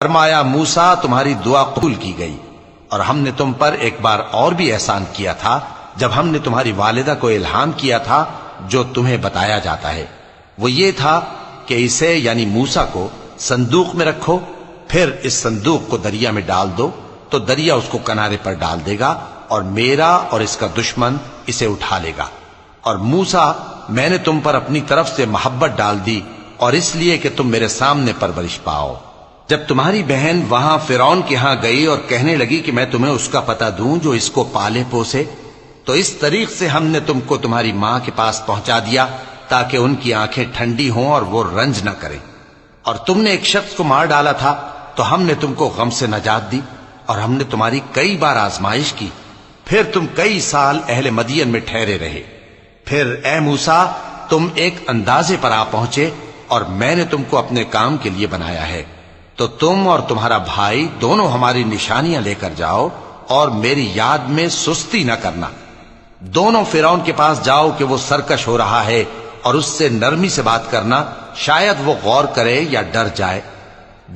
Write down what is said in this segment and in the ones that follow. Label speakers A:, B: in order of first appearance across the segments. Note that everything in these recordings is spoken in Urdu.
A: فرمایا موسیٰ تمہاری دعا قبول کی گئی، اور ہم نے تم پر ایک بار اور بھی احسان کیا تھا جب ہم نے تمہاری والدہ کو الہام کیا تھا جو تمہیں بتایا جاتا ہے، وہ یہ تھا کہ اسے یعنی موسیٰ کو صندوق میں رکھو، پھر اس صندوق کو دریا میں ڈال دو تو دریا اس کو کنارے پر ڈال دے گا اور میرا اور اس کا دشمن اسے اٹھا لے گا۔ اور موسیٰ میں نے تم پر اپنی طرف سے محبت ڈال دی اور اس لیے کہ تم میرے سامنے پرورش پاؤ۔ جب تمہاری بہن وہاں فرعون کے ہاں گئی اور کہنے لگی کہ میں تمہیں اس کا پتہ دوں جو اس کو پالے پوسے، تو اس طریق سے ہم نے تم کو تمہاری ماں کے پاس پہنچا دیا تاکہ ان کی آنکھیں ٹھنڈی ہوں اور وہ رنج نہ کریں۔ اور تم نے ایک شخص کو مار ڈالا تھا تو ہم نے تم کو غم سے نجات دی، اور ہم نے تمہاری کئی بار آزمائش کی، پھر تم کئی سال اہل مدین میں ٹھہرے رہے۔ پھر اے موسیٰ تم ایک اندازے پر آ پہنچے اور میں نے تم کو اپنے کام کے لیے بنایا ہے، تو تم اور تمہارا بھائی دونوں ہماری نشانیاں لے کر جاؤ اور میری یاد میں سستی نہ کرنا۔ دونوں فرعون کے پاس جاؤ کہ وہ سرکش ہو رہا ہے، اور اس سے نرمی سے بات کرنا، شاید وہ غور کرے یا ڈر جائے۔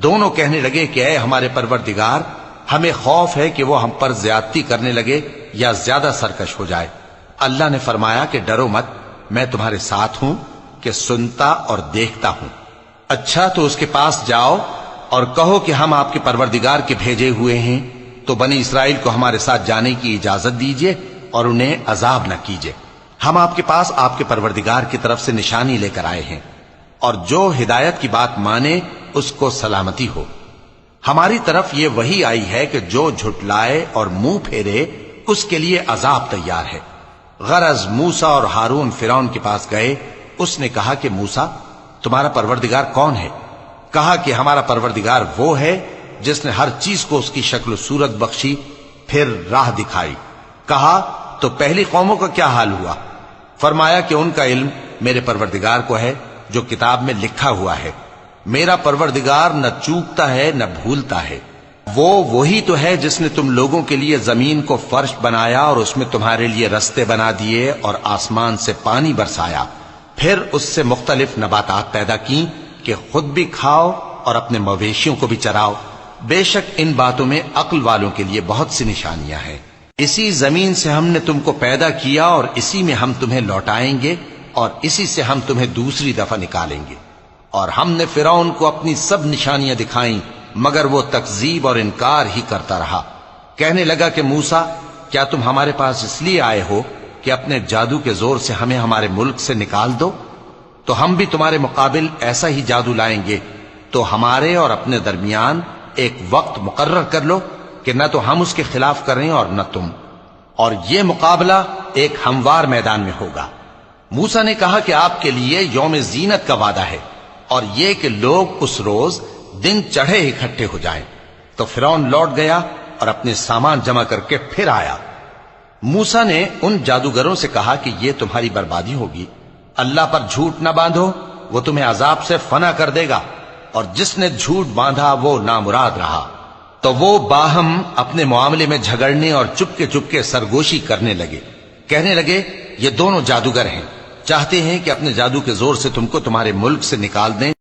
A: دونوں کہنے لگے کہ اے ہمارے پروردگار، ہمیں خوف ہے کہ وہ ہم پر زیادتی کرنے لگے یا زیادہ سرکش ہو جائے۔ اللہ نے فرمایا کہ ڈرو مت، میں تمہارے ساتھ ہوں کہ سنتا اور دیکھتا ہوں۔ اچھا تو اس کے پاس جاؤ اور کہو کہ ہم آپ کے پروردگار کے بھیجے ہوئے ہیں، تو بنی اسرائیل کو ہمارے ساتھ جانے کی اجازت دیجیے اور انہیں عذاب نہ کیجیے۔ ہم آپ کے پاس آپ کے پروردگار کی طرف سے نشانی لے کر آئے ہیں، اور جو ہدایت کی بات مانے اس کو سلامتی ہو۔ ہماری طرف یہ وحی آئی ہے کہ جو جھٹلائے اور منہ پھیرے اس کے لیے عذاب تیار ہے۔ غرض موسیٰ اور ہارون فرعون کے پاس گئے، اس نے کہا کہ موسیٰ تمہارا پروردگار کون ہے؟ کہا کہ ہمارا پروردگار وہ ہے جس نے ہر چیز کو اس کی شکل و صورت بخشی، پھر راہ دکھائی۔ کہا تو پہلی قوموں کا کیا حال ہوا؟ فرمایا کہ ان کا علم میرے پروردگار کو ہے جو کتاب میں لکھا ہوا ہے۔ میرا پروردگار نہ چوکتا ہے نہ بھولتا ہے۔ وہ وہی تو ہے جس نے تم لوگوں کے لیے زمین کو فرش بنایا اور اس میں تمہارے لیے رستے بنا دیے اور آسمان سے پانی برسایا، پھر اس سے مختلف نباتات پیدا کی کہ خود بھی کھاؤ اور اپنے مویشیوں کو بھی چراؤ۔ بے شک ان باتوں میں عقل والوں کے لیے بہت سی نشانیاں ہیں۔ اسی زمین سے ہم نے تم کو پیدا کیا اور اسی میں ہم تمہیں لوٹائیں گے اور اسی سے ہم تمہیں دوسری دفعہ نکالیں گے۔ اور ہم نے فرعون کو اپنی سب نشانیاں دکھائیں مگر وہ تکذیب اور انکار ہی کرتا رہا۔ کہنے لگا کہ موسیٰ کیا تم ہمارے پاس اس لیے آئے ہو کہ اپنے جادو کے زور سے ہمیں ہمارے ملک سے نکال دو؟ تو ہم بھی تمہارے مقابل ایسا ہی جادو لائیں گے، تو ہمارے اور اپنے درمیان ایک وقت مقرر کر لو کہ نہ تو ہم اس کے خلاف کریں اور نہ تم، اور یہ مقابلہ ایک ہموار میدان میں ہوگا۔ موسیٰ نے کہا کہ آپ کے لیے یوم زینت کا وعدہ ہے، اور یہ کہ لوگ اس روز دن چڑھے اکٹھے ہو جائیں۔ تو فرعون لوٹ گیا اور اپنے سامان جمع کر کے پھر آیا۔ موسیٰ نے ان جادوگروں سے کہا کہ یہ تمہاری بربادی ہوگی، اللہ پر جھوٹ نہ باندھو، وہ تمہیں عذاب سے فنا کر دے گا، اور جس نے جھوٹ باندھا وہ نامراد رہا۔ تو وہ باہم اپنے معاملے میں جھگڑنے اور چپکے سرگوشی کرنے لگے۔ کہنے لگے یہ دونوں جادوگر ہیں، چاہتے ہیں کہ اپنے جادو کے زور سے تم کو تمہارے ملک سے نکال دیں۔